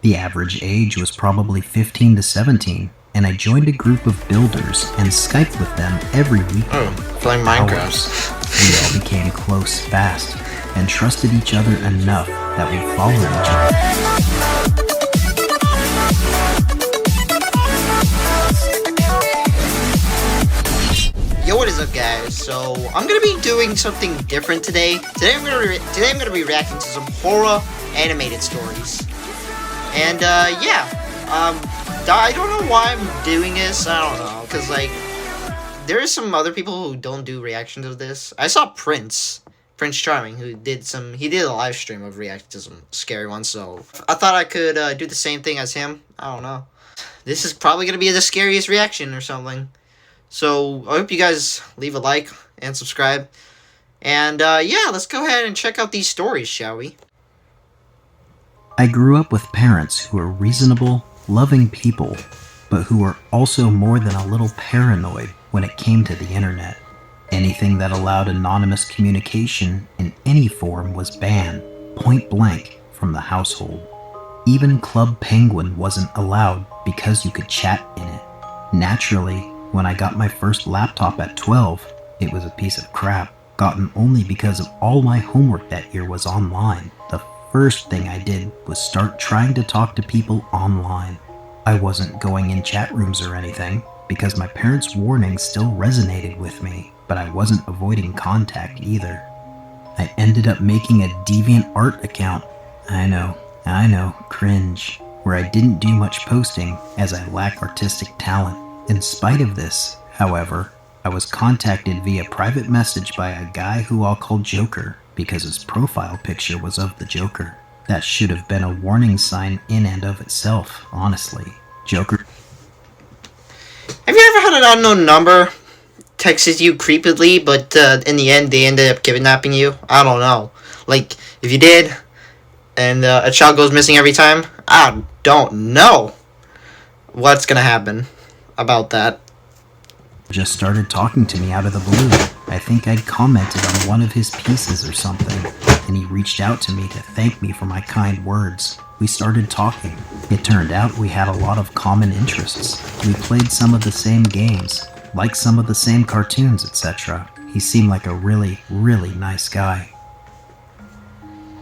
The average age was probably 15 to 17, and I joined a group of builders and Skyped with them every weekend. Oh, playing Minecraft. We all became close fast and trusted each other enough that we followed each other. Yo, what is up, guys? So I'm gonna be doing something different today. Today I'm gonna be reacting to some horror animated stories. And I don't know why I'm doing this. I don't know, cause like there is some other people who don't do reactions of this. I saw Prince Charming, who did a live stream of reacting to some scary ones. So I thought I could do the same thing as him. I don't know. This is probably gonna be the scariest reaction or something. So I hope you guys leave a like and subscribe. And yeah, let's go ahead and check out these stories, shall we? I grew up with parents who were reasonable, loving people, but who were also more than a little paranoid when it came to the internet. Anything that allowed anonymous communication in any form was banned, point blank, from the household. Even Club Penguin wasn't allowed because you could chat in it. Naturally, when I got my first laptop at 12, it was a piece of crap, gotten only because of all my homework that year was online. The first thing I did was start trying to talk to people online. I wasn't going in chat rooms or anything, because my parents' warnings still resonated with me, but I wasn't avoiding contact either. I ended up making a DeviantArt account. I know, cringe, where I didn't do much posting as I lack artistic talent. In spite of this, however, I was contacted via private message by a guy who I'll call Joker because his profile picture was of the Joker. That should have been a warning sign in and of itself, honestly. Joker. Have you ever had an unknown number texted you creepily, but in the end they ended up kidnapping you? I don't know. Like, if you did, and a child goes missing every time, I don't know what's gonna happen about that. Just started talking to me out of the blue. I think I'd commented on one of his pieces or something, and he reached out to me to thank me for my kind words. We started talking. It turned out we had a lot of common interests. We played some of the same games, liked some of the same cartoons, etc. He seemed like a really, really nice guy.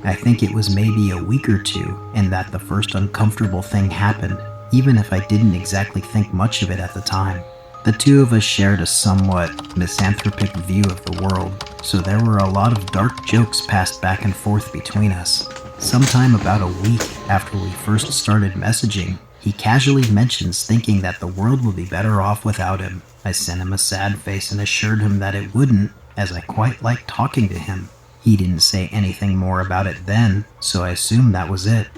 I think it was maybe a week or two, and that the first uncomfortable thing happened, even if I didn't exactly think much of it at the time. The two of us shared a somewhat misanthropic view of the world, so there were a lot of dark jokes passed back and forth between us. Sometime about a week after we first started messaging, he casually mentions thinking that the world would be better off without him. I sent him a sad face and assured him that it wouldn't, as I quite liked talking to him. He didn't say anything more about it then, so I assumed that was it.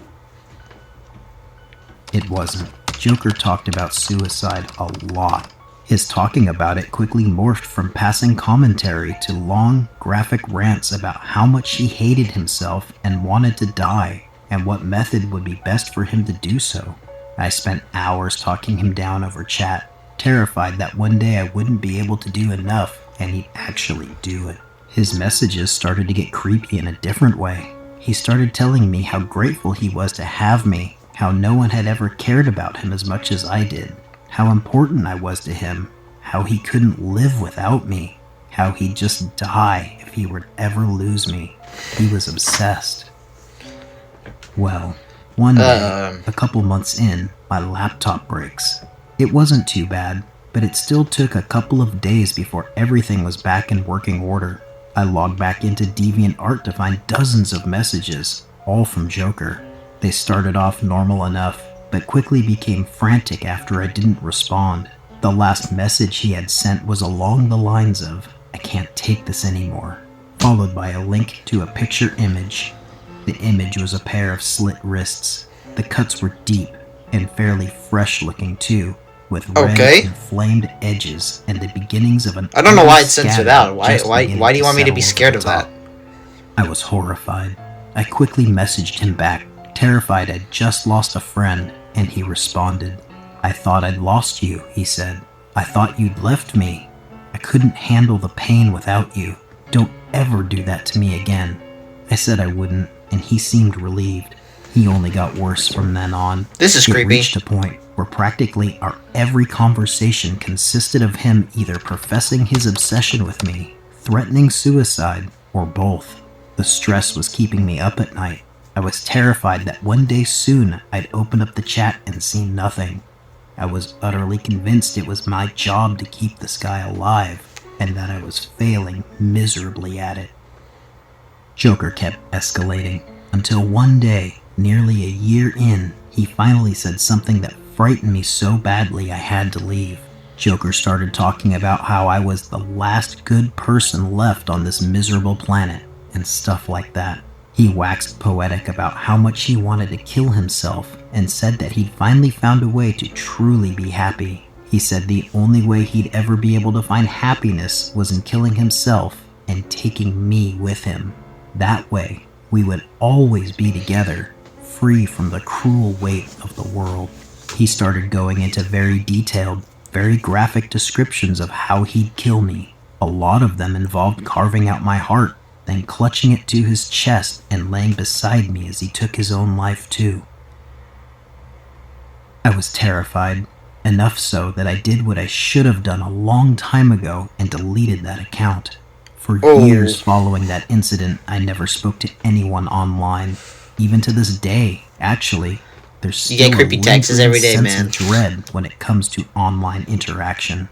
It wasn't. Joker talked about suicide a lot. His talking about it quickly morphed from passing commentary to long, graphic rants about how much he hated himself and wanted to die, and what method would be best for him to do so. I spent hours talking him down over chat, terrified that one day I wouldn't be able to do enough and he'd actually do it. His messages started to get creepy in a different way. He started telling me how grateful he was to have me, how no one had ever cared about him as much as I did, how important I was to him, how he couldn't live without me, how he'd just die if he were to ever lose me. He was obsessed. Well, one day, a couple months in, my laptop breaks. It wasn't too bad, but it still took a couple of days before everything was back in working order. I logged back into DeviantArt to find dozens of messages, all from Joker. They started off normal enough, but quickly became frantic after I didn't respond. The last message he had sent was along the lines of, "I can't take this anymore," followed by a link to a picture image. The image was a pair of slit wrists. The cuts were deep, and fairly fresh looking too, with red inflamed edges and the beginnings of an... I don't know why it's censored out. Why do you want me to be scared of that? I was horrified. I quickly messaged him back, terrified I'd just lost a friend, and he responded. "I thought I'd lost you," he said. "I thought you'd left me. I couldn't handle the pain without you. Don't ever do that to me again." I said I wouldn't, and he seemed relieved. He only got worse from then on. This is It creepy. reached a point where practically our every conversation consisted of him either professing his obsession with me, threatening suicide, or both. The stress was keeping me up at night. I was terrified that one day soon I'd open up the chat and see nothing. I was utterly convinced it was my job to keep this guy alive, and that I was failing miserably at it. Joker kept escalating, until one day, nearly a year in, he finally said something that frightened me so badly I had to leave. Joker started talking about how I was the last good person left on this miserable planet, and stuff like that. He waxed poetic about how much he wanted to kill himself, and said that he'd finally found a way to truly be happy. He said the only way he'd ever be able to find happiness was in killing himself and taking me with him. That way, we would always be together, free from the cruel weight of the world. He started going into very detailed, very graphic descriptions of how he'd kill me. A lot of them involved carving out my heart, then clutching it to his chest and laying beside me as he took his own life too. I was terrified, enough so that I did what I should have done a long time ago and deleted that account. For years following that incident, I never spoke to anyone online. Even to this day, actually, there's still You get creepy texts every day, sense man. of dread when it comes to online interaction.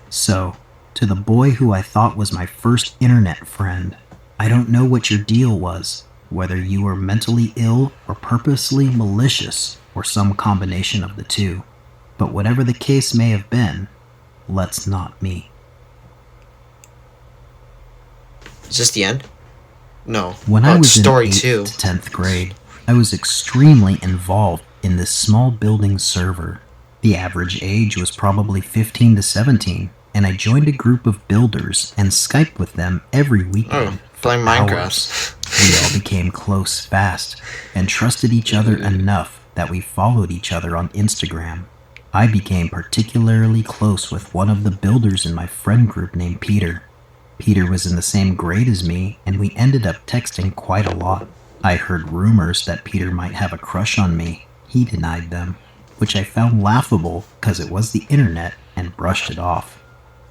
So, to the boy who I thought was my first internet friend, I don't know what your deal was, whether you were mentally ill or purposely malicious or some combination of the two. But whatever the case may have been, let's not meet. Is this the end? No. When I was in story 8th 2. to 10th grade, I was extremely involved in this small building server. The average age was probably 15 to 17, and I joined a group of builders and Skyped with them every weekend. Playing Minecraft. We all became close fast and trusted each other enough that we followed each other on Instagram. I became particularly close with one of the builders in my friend group named Peter. Peter was in the same grade as me, and we ended up texting quite a lot. I heard rumors that Peter might have a crush on me. He denied them, which I found laughable because it was the internet, and brushed it off.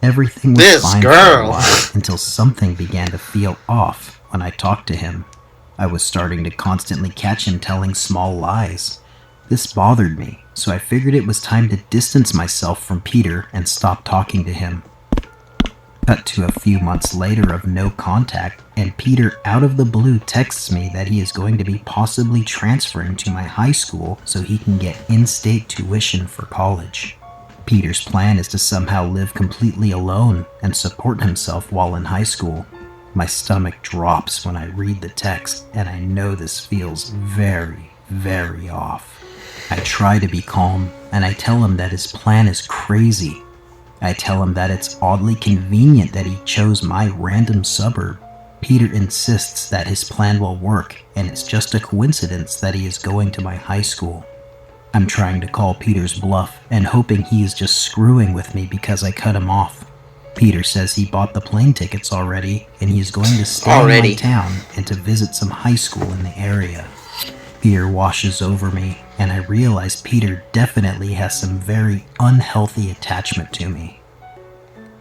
Everything was fine for a while until something began to feel off when I talked to him. I was starting to constantly catch him telling small lies. This bothered me, so I figured it was time to distance myself from Peter and stop talking to him. Cut to a few months later of no contact, and Peter out of the blue texts me that he is going to be possibly transferring to my high school so he can get in-state tuition for college. Peter's plan is to somehow live completely alone and support himself while in high school. My stomach drops when I read the text, and I know this feels very, very off. I try to be calm, and I tell him that his plan is crazy. I tell him that it's oddly convenient that he chose my random suburb. Peter insists that his plan will work, and it's just a coincidence that he is going to my high school. I'm trying to call Peter's bluff and hoping he is just screwing with me because I cut him off. Peter says he bought the plane tickets already, and he is going to stay in my town and to visit some high school in the area. Fear washes over me, and I realize Peter definitely has some very unhealthy attachment to me.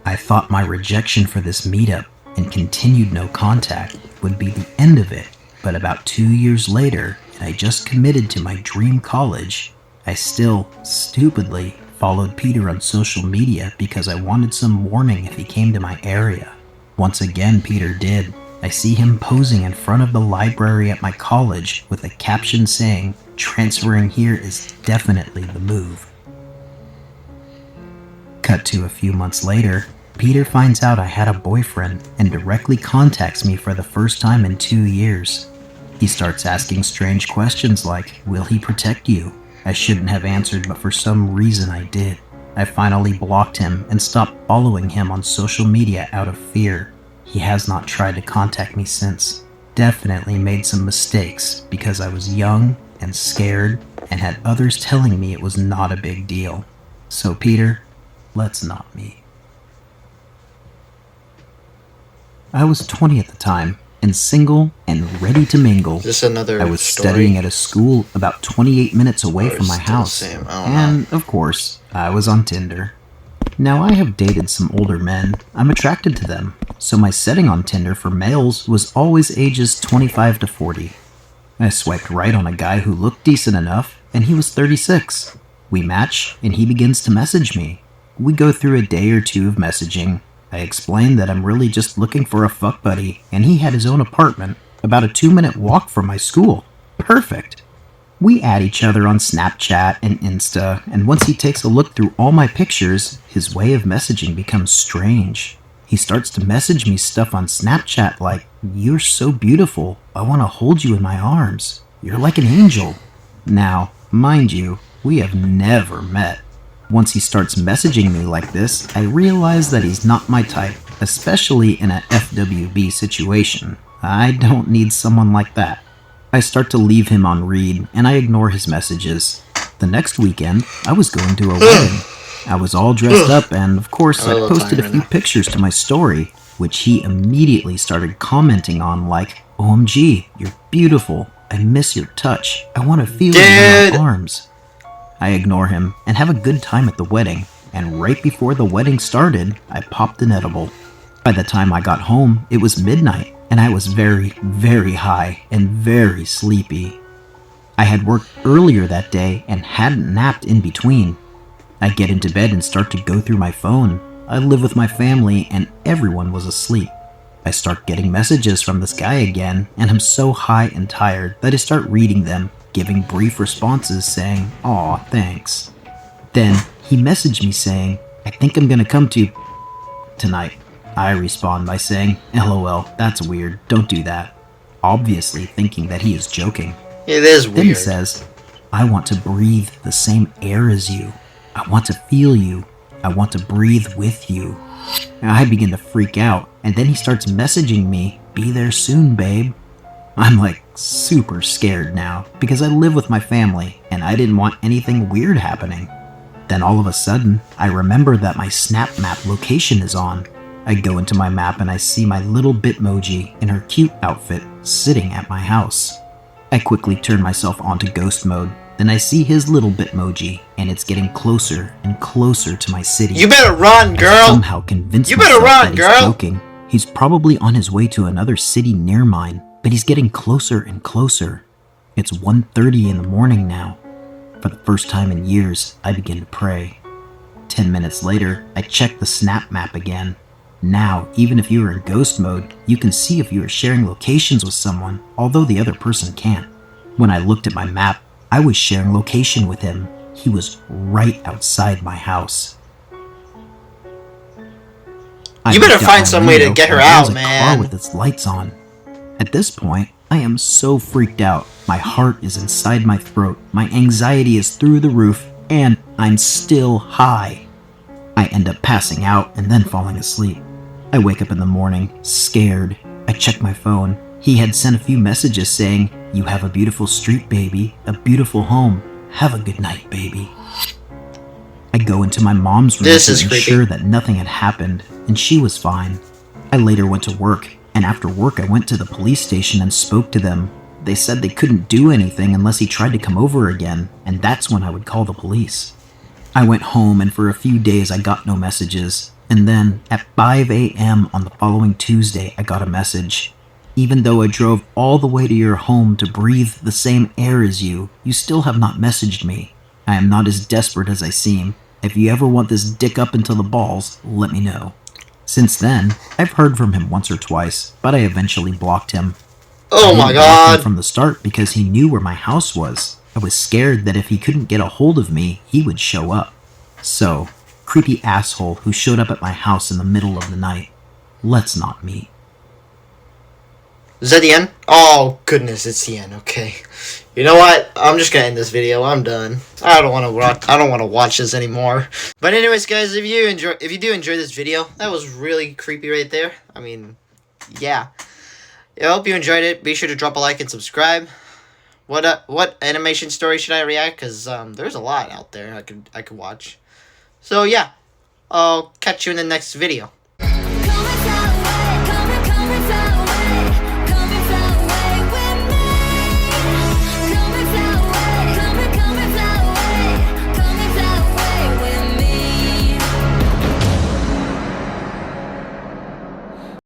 I thought my rejection for this meetup and continued no contact would be the end of it, but about 2 years later, and I just committed to my dream college, I still, stupidly, followed Peter on social media because I wanted some warning if he came to my area. Once again, Peter did. I see him posing in front of the library at my college with a caption saying, "Transferring here is definitely the move." Cut to a few months later, Peter finds out I had a boyfriend and directly contacts me for the first time in 2 years. He starts asking strange questions like, "Will he protect you?" I shouldn't have answered, but for some reason I did. I finally blocked him and stopped following him on social media out of fear. He has not tried to contact me since. Definitely made some mistakes because I was young and scared and had others telling me it was not a big deal. So Peter, let's not meet. I was 20 at the time, and single and ready to mingle. Is this another I was story? studying at a school about 28 minutes away Or from my is it the house. same? I don't And, of course, I was on Tinder. Now, I have dated some older men. I'm attracted to them, so my setting on Tinder for males was always ages 25 to 40. I swiped right on a guy who looked decent enough, and he was 36. We match, and he begins to message me. We go through a day or two of messaging. I explained that I'm really just looking for a fuck buddy, and he had his own apartment, about a 2-minute walk from my school. Perfect. We add each other on Snapchat and Insta, and once he takes a look through all my pictures, his way of messaging becomes strange. He starts to message me stuff on Snapchat like, "You're so beautiful, I want to hold you in my arms. You're like an angel." Now, mind you, we have never met. Once he starts messaging me like this, I realize that he's not my type, especially in a FWB situation. I don't need someone like that. I start to leave him on read, and I ignore his messages. The next weekend, I was going to a wedding. I was all dressed up, and of course, I posted a few pictures to my story, which he immediately started commenting on like, "OMG, you're beautiful. I miss your touch. I want to feel you in my arms." I ignore him and have a good time at the wedding, and right before the wedding started, I popped an edible. By the time I got home, it was midnight, and I was very, very high and very sleepy. I had worked earlier that day and hadn't napped in between. I get into bed and start to go through my phone. I live with my family and everyone was asleep. I start getting messages from this guy again, and I'm so high and tired that I start reading them, giving brief responses saying, "Aw, thanks." Then he messaged me saying, "I think I'm gonna come to tonight." I respond by saying, "LOL, that's weird, don't do that." Obviously thinking that he is joking. It is Then he weird. says, "I want to breathe the same air as you. I want to feel you. I want to breathe with you." Now I begin to freak out, and then he starts messaging me, "Be there soon, babe." I'm like super scared now because I live with my family and I didn't want anything weird happening. Then all of a sudden, I remember that my Snap Map location is on. I go into my map and I see my little Bitmoji in her cute outfit sitting at my house. I quickly turn myself onto ghost mode. Then I see his little Bitmoji, and it's getting closer and closer to my city. You better run, I girl! somehow convinced You better myself run, that girl! he's joking. He's probably on his way to another city near mine, but he's getting closer and closer. It's 1:30 in the morning now. For the first time in years, I begin to pray. 10 minutes later, I check the Snap Map again. Now, even if you are in ghost mode, you can see if you are sharing locations with someone, although the other person can't. When I looked at my map, I was sharing location with him. He was right outside my house. I You better looked out find my some way to window, get her and there out, was a man. car with its lights on. At this point, I am so freaked out. My heart is inside my throat, my anxiety is through the roof, and I'm still high. I end up passing out and then falling asleep. I wake up in the morning, scared. I check my phone. He had sent a few messages saying, "You have a beautiful street, baby, a beautiful home. Have a good night, baby." I go into my mom's room This to is creepy. ensure that nothing had happened, and she was fine. I later went to work, and after work I went to the police station and spoke to them. They said they couldn't do anything unless he tried to come over again, and that's when I would call the police. I went home, and for a few days I got no messages, and then at 5 a.m. on the following Tuesday I got a message. "Even though I drove all the way to your home to breathe the same air as you, you still have not messaged me. I am not as desperate as I seem. If you ever want this dick up into the balls, let me know." Since then, I've heard from him once or twice, but I eventually blocked him. Oh I my didn't block him god. from the start because he knew where my house was. I was scared that if he couldn't get a hold of me, he would show up. So, creepy asshole who showed up at my house in the middle of the night. Let's not meet. Is that the end? Oh goodness, it's the end. Okay. You know what? I'm just gonna end this video. I'm done. I don't want to watch this anymore. But anyways, guys, if you do enjoy this video, that was really creepy right there. I mean, yeah. I hope you enjoyed it. Be sure to drop a like and subscribe. What animation story should I react? Cause there's a lot out there I could watch. So yeah, I'll catch you in the next video.